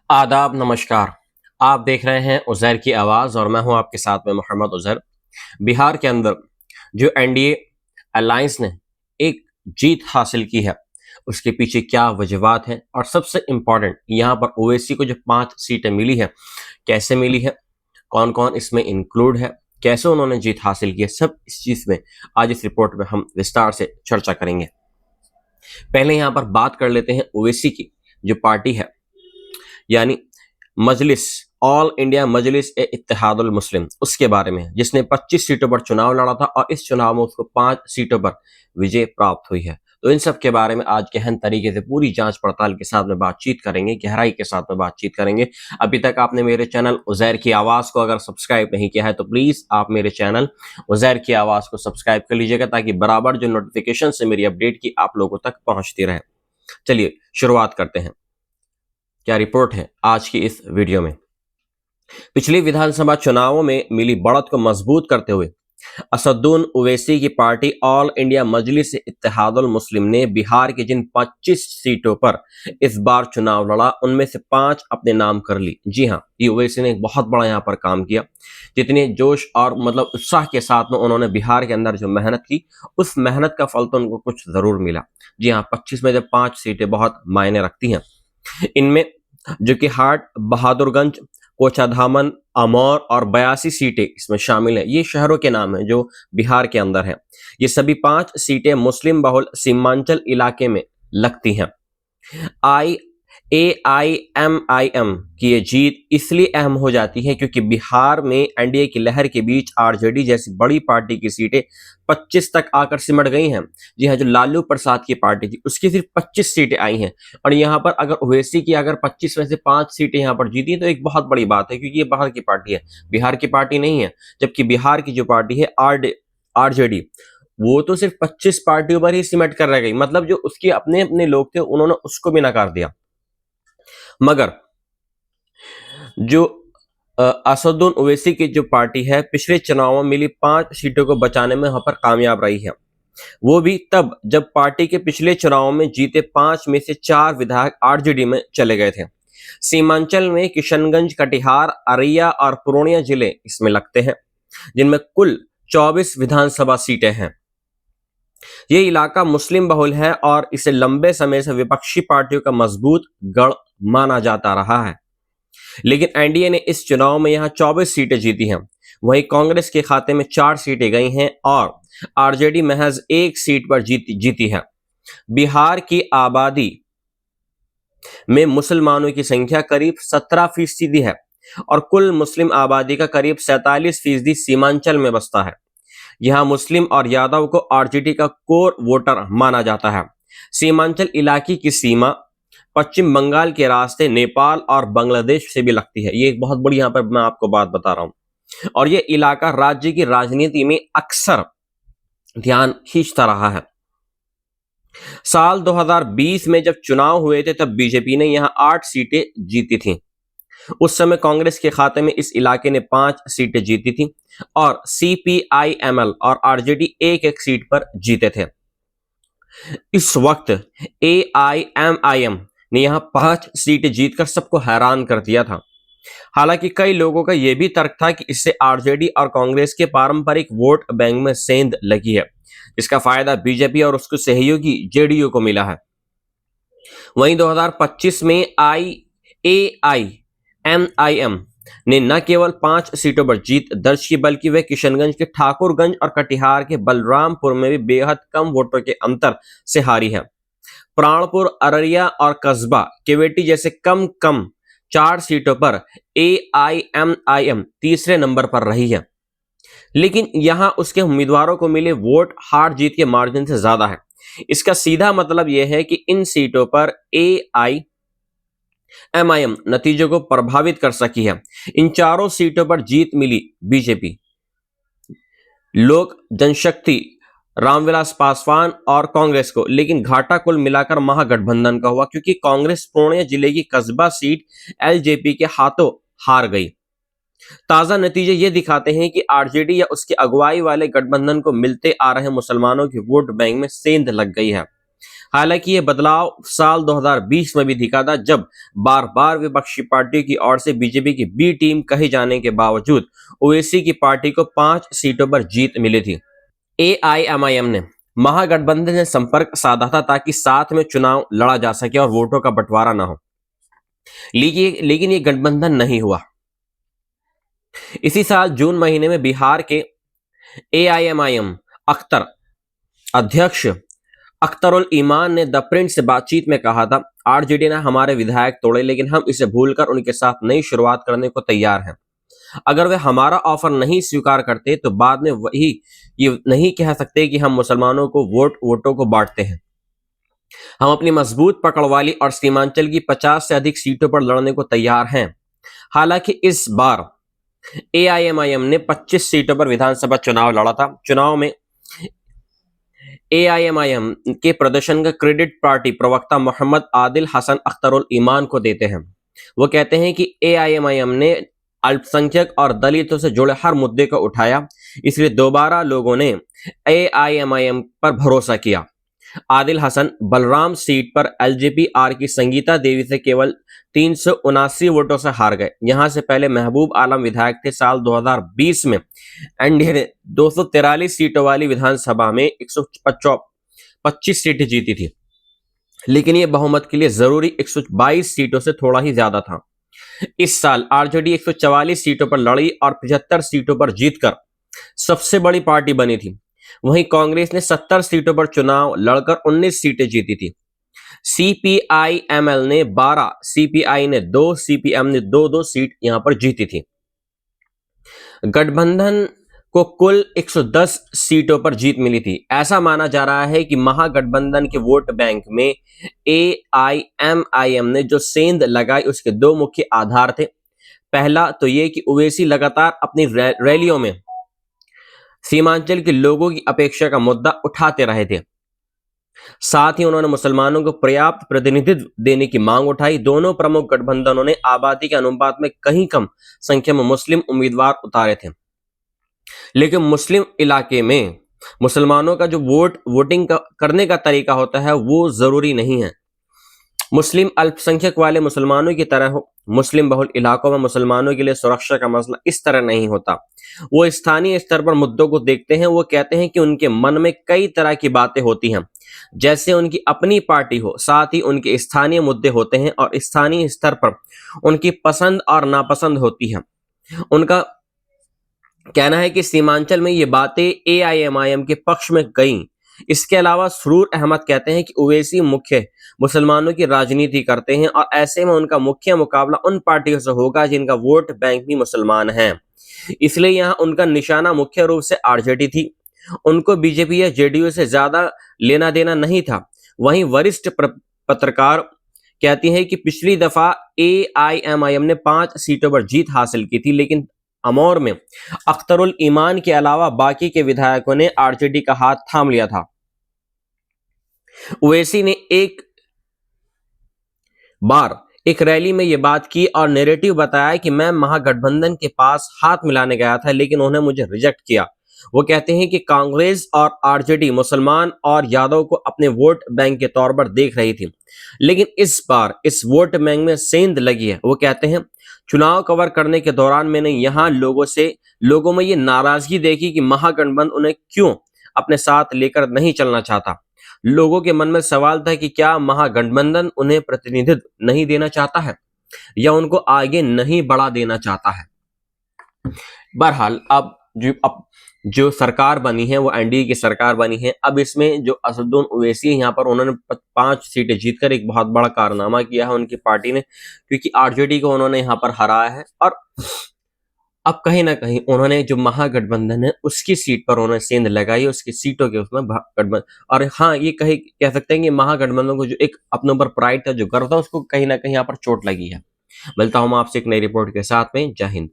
आदाब नमस्कार। आप देख रहे हैं उज़ैर की आवाज़ और मैं हूं आपके साथ में मोहम्मद उज़ैर। बिहार के अंदर जो एनडीए अलायंस ने एक जीत हासिल की है, उसके पीछे क्या वजूहात हैं और सबसे इम्पोर्टेंट यहाँ पर ओवैसी को जो 5 सीटें मिली है, कैसे मिली है, कौन-कौन इसमें इंक्लूड है, कैसे उन्होंने जीत हासिल की है, सब इस चीज़ में आज इस रिपोर्ट में हम विस्तार से चर्चा करेंगे। पहले यहाँ पर बात कर लेते हैं ओवैसी की जो पार्टी है, यानी मजलिस ऑल इंडिया मजलिस ए इत्तेहादुल मुस्लिम, उसके बारे में, जिसने 25 सीटों पर चुनाव लड़ा था और इस चुनाव में उसको 5 सीटों पर विजय प्राप्त हुई है। तो इन सब के बारे में आज गहन तरीके से पूरी जांच पड़ताल के साथ में बातचीत करेंगे, गहराई के साथ में बातचीत करेंगे। अभी तक आपने मेरे चैनल उज़ैर की आवाज़ को अगर सब्सक्राइब नहीं किया है तो प्लीज़ आप मेरे चैनल उज़ैर की आवाज़ को सब्सक्राइब कर लीजिएगा, ताकि बराबर जो नोटिफिकेशन से मेरी अपडेट की आप लोगों तक पहुंचती रहे। चलिए शुरुआत करते हैं, क्या रिपोर्ट है आज की इस वीडियो में। पिछली विधानसभा चुनावों में मिली बढ़त को मजबूत करते हुए असदुद्दीन ओवैसी की पार्टी ऑल इंडिया मजलिस इत्तेहादुल मुस्लिम ने बिहार की जिन 25 सीटों पर इस बार चुनाव लड़ा, उनमें से 5 अपने नाम कर ली। जी हाँ, ये ओवैसी ने एक बहुत बड़ा यहाँ पर काम किया। जितने जोश और उत्साह के साथ में उन्होंने बिहार के अंदर जो मेहनत की, उस मेहनत का फल तो उनको कुछ जरूर मिला। जी हाँ, 25 में जब 5 सीटें बहुत मायने रखती हैं। इनमें जो कि हाट, बहादुरगंज, कोचाधामन, अमौर और 82 सीटें इसमें शामिल हैं। ये शहरों के नाम हैं जो बिहार के अंदर हैं। ये सभी 5 सीटें मुस्लिम बहुल सीमांचल इलाके में लगती हैं। आई AIMIM की ये जीत इसलिए अहम हो जाती है क्योंकि बिहार में एनडीए की लहर के बीच आरजेडी जैसी बड़ी पार्टी की सीटें 25 तक आकर सिमट गई हैं। जी हाँ, जो लालू प्रसाद की पार्टी थी उसकी सिर्फ 25 सीटें आई हैं, और यहाँ पर अगर ओवैसी की अगर 25 में से 5 सीटें यहाँ पर जीती तो एक बहुत बड़ी बात है, क्योंकि ये बाहर की पार्टी है, बिहार की पार्टी नहीं है। जबकि बिहार की जो पार्टी है आरजेडी, वो तो सिर्फ 25 पार्टियों पर ही सिमट कर रह गई। मतलब जो उसके अपने अपने लोग थे उन्होंने उसको भी नकार दिया। मगर जो असदुद्दीन ओवैसी की जो पार्टी है, पिछले चुनावों में मिली 5 सीटों को बचाने में वहां पर कामयाब रही है। वो भी तब जब पार्टी के पिछले चुनाव में जीते 5 में से 4 विधायक आरजेडी में चले गए थे। सीमांचल में किशनगंज, कटिहार, अररिया और पूर्णिया जिले इसमें लगते हैं, जिनमें कुल 24 विधानसभा सीटें हैं। ये इलाका मुस्लिम बहुल है और इसे लंबे समय से विपक्षी पार्टियों का मजबूत गढ़ माना जाता रहा है। लेकिन एनडीए ने इस चुनाव में यहां 24 सीटें जीती हैं। वहीं कांग्रेस के खाते में 4 सीटें गई हैं और आरजेडी महज 1 सीट पर जीती है। बिहार की आबादी में मुसलमानों की संख्या करीब 17% है और कुल मुस्लिम आबादी का करीब 47% सीमांचल में बसता है। यहां मुस्लिम और यादव को आरजेडी का कोर वोटर माना जाता है। सीमांचल इलाके की सीमा पश्चिम बंगाल के रास्ते नेपाल और बांग्लादेश से भी लगती है। ये एक बहुत बड़ी यहाँ पर मैं आपको बात बता रहा हूं, और ये इलाका राज्य की राजनीति में अक्सर ध्यान खींचता रहा है। साल 2020 में जब चुनाव हुए थे तब बीजेपी ने यहां 8 सीटें जीती थी। उस समय कांग्रेस के खाते में इस इलाके ने 5 सीटें जीती थी और CPIML और आरजेडी एक एक सीट पर जीते थे। इस वक्त AIMIM ने यहां 5 सीटें जीतकर सबको हैरान कर दिया था। हालांकि कई लोगों का यह भी तर्क था कि इससे आरजेडी और कांग्रेस के पारंपरिक वोट बैंक में सेंध लगी है, जिसका फायदा बीजेपी और उसके सहयोगी जेडीयू को मिला है। वहीं 2025 में AIMIM ने न केवल 5 सीटों पर जीत दर्ज की, बल्कि वे किशनगंज के ठाकुरगंज और कटिहार के बलरामपुर में भी बेहद कम वोटों के अंतर से हारी है। प्राणपुर, अररिया और कस्बा केवेटी जैसे कम 4 सीटों पर AIMIM तीसरे नंबर पर रही है। लेकिन यहां उसके उम्मीदवारों को मिले वोट हार जीत के मार्जिन से ज्यादा है। इसका सीधा मतलब यह है कि इन सीटों पर AIMIM नतीजों को प्रभावित कर सकी है। इन चारों सीटों पर जीत मिली बीजेपी, लोक जनशक्ति, रामविलास पासवान और कांग्रेस को, लेकिन घाटा कुल मिलाकर महागठबंधन का हुआ, क्योंकि कांग्रेस पूर्णिया जिले की कस्बा सीट एलजेपी के हाथों हार गई। ताजा नतीजे ये दिखाते हैं कि आरजेडी या उसकी अगुवाई वाले गठबंधन को मिलते आ रहे मुसलमानों के वोट बैंक में सेंध लग गई है। हालांकि ये बदलाव साल 2020 में भी दिखा था, जब बार बार विपक्षी पार्टियों की ओर से बीजेपी की बी टीम कहे जाने के बावजूद ओवैसी की पार्टी को 5 सीटों पर जीत मिली थी। एआईएमआईएम ने महागठबंधन से संपर्क साधा था ताकि साथ में चुनाव लड़ा जा सके और वोटों का बंटवारा ना हो, लेकिन ये गठबंधन नहीं हुआ। इसी साल जून महीने में बिहार के एआईएमआईएम अख्तर अध्यक्ष अख्तरुल ईमान ने द प्रिंट से बातचीत में कहा था, आरजेडी ने हमारे विधायक तोड़े, लेकिन हम इसे भूलकर उनके साथ नई शुरुआत करने को तैयार हैं। अगर वे हमारा ऑफर नहीं स्वीकार करते तो बाद में वही ये नहीं कह सकते कि हम मुसलमानों को वोटों को बांटते हैं। हम अपनी मजबूत पकड़ वाली और सीमांचल की 50 से अधिक सीटों पर लड़ने को तैयार हैं। हालांकि इस बार एआईएमआईएम ने 25 सीटों पर विधानसभा चुनाव लड़ा था। चुनाव में एआईएमआईएम के प्रदर्शन का क्रेडिट पार्टी प्रवक्ता मोहम्मद आदिल हसन अख्तरुल ईमान को देते हैं। वो कहते हैं कि एआईएमआईएम ने अल्पसंख्यक और दलितों से जुड़े हर मुद्दे को उठाया, इसलिए दोबारा लोगों ने एआईएमआईएम पर भरोसा किया। आदिल हसन बलराम सीट पर एलजेपी आर की संगीता देवी से केवल 379 वोटों से हार गए। यहां से पहले महबूब आलम विधायक थे। साल 2020 में एनडीए ने 243 सीटों वाली विधानसभा में 125 सीटें जीती थी, लेकिन यह बहुमत के लिए जरूरी 122 सीटों से थोड़ा ही ज्यादा था। इस साल आरजेडी 144 सीटों पर लड़ी और 75 सीटों पर जीतकर सबसे बड़ी पार्टी बनी थी। वहीं कांग्रेस ने 70 सीटों पर चुनाव लड़कर 19 सीटें जीती थी। सीपीआईएमएल ने 12, सीपीआई ने 2, सीपीएम ने 2 सीट यहां पर जीती थी। गठबंधन को कुल 110 सीटों पर जीत मिली थी। ऐसा माना जा रहा है कि महागठबंधन के वोट बैंक में एआईएमआईएम ने जो सेंध लगाई उसके 2 मुख्य आधार थे। पहला तो ये कि ओवैसी लगातार अपनी रैलियों में सीमांचल के लोगों की अपेक्षा का मुद्दा उठाते रहे थे। साथ ही उन्होंने मुसलमानों को पर्याप्त प्रतिनिधित्व देने की मांग उठाई। दोनों प्रमुख गठबंधनों ने आबादी के अनुपात में कहीं कम संख्या में मुस्लिम उम्मीदवार उतारे थे, लेकिन मुस्लिम इलाके में मुसलमानों का जो वोटिंग करने का तरीका होता है वो जरूरी नहीं है। मुस्लिम अल्पसंख्यक वाले मुसलमानों की तरह हो। मुस्लिम बहुल इलाकों में मुसलमानों के लिए सुरक्षा का मसला इस तरह नहीं होता। वो स्थानीय स्तर पर मुद्दों को देखते हैं। वो कहते हैं कि उनके मन में कई तरह की बातें होती हैं, जैसे उनकी अपनी पार्टी हो, साथ ही उनके स्थानीय मुद्दे होते हैं और स्थानीय स्तर पर उनकी पसंद और नापसंद होती है। उनका कहना है कि सीमांचल में ये बातें एआईएमआईएम के पक्ष में गईं। इसके अलावा सुरूर अहमद कहते हैं कि ओवैसी मुख्य मुसलमानों की राजनीति करते हैं और ऐसे में उनका मुख्य मुकाबला उन पार्टियों से होगा जिनका वोट बैंक भी मुसलमान है, इसलिए यहाँ उनका निशाना मुख्य रूप से आरजेडी थी। उनको बीजेपी या जेडीयू से ज्यादा लेना देना नहीं था। वहीं वरिष्ठ पत्रकार कहती हैं कि पिछली दफा एआईएमआईएम ने 5 सीटों पर जीत हासिल की थी, लेकिन अमौर में अख्तरुल ईमान के अलावा बाकी के विधायकों ने आरजेडी का हाथ थाम लिया था। ओवैसी ने एक बार एक रैली में यह बात की और नैरेटिव बताया कि मैं महागठबंधन के पास हाथ मिलाने गया था, लेकिन उन्होंने मुझे रिजेक्ट किया। वो कहते हैं कि कांग्रेस और आरजेडी मुसलमान और यादव को अपने वोट बैंक के तौर पर देख रही थी, लेकिन इस बार इस वोट बैंक में सेंध लगी है। वो कहते हैं, चुनाव कवर करने के दौरान मैंने यहाँ लोगों में ये नाराजगी देखी कि महागठबंधन उन्हें क्यों अपने साथ लेकर नहीं चलना चाहता। लोगों के मन में सवाल था कि क्या महागठबंधन उन्हें प्रतिनिधित्व नहीं देना चाहता है या उनको आगे नहीं बढ़ा देना चाहता है। बहरहाल अब जो सरकार बनी है वो एनडीए की सरकार बनी है। अब इसमें जो असदुद्दीन ओवैसी है यहाँ पर उन्होंने 5 सीटें जीतकर एक बहुत बड़ा कारनामा किया है उनकी पार्टी ने, क्योंकि आरजेडी को उन्होंने यहाँ पर हराया है और अब कहीं ना कहीं उन्होंने जो महागठबंधन है उसकी सीट पर उन्होंने सेंध लगाई, उसकी सीटों के उसमें गठबंधन। और हाँ, ये कह सकते हैं कि महागठबंधन को जो एक अपने ऊपर प्राइड था, जो गर्व था, उसको कहीं ना कहीं यहाँ पर चोट लगी है। मिलता हूं मैं आपसे एक नई रिपोर्ट के साथ में। जय हिंद।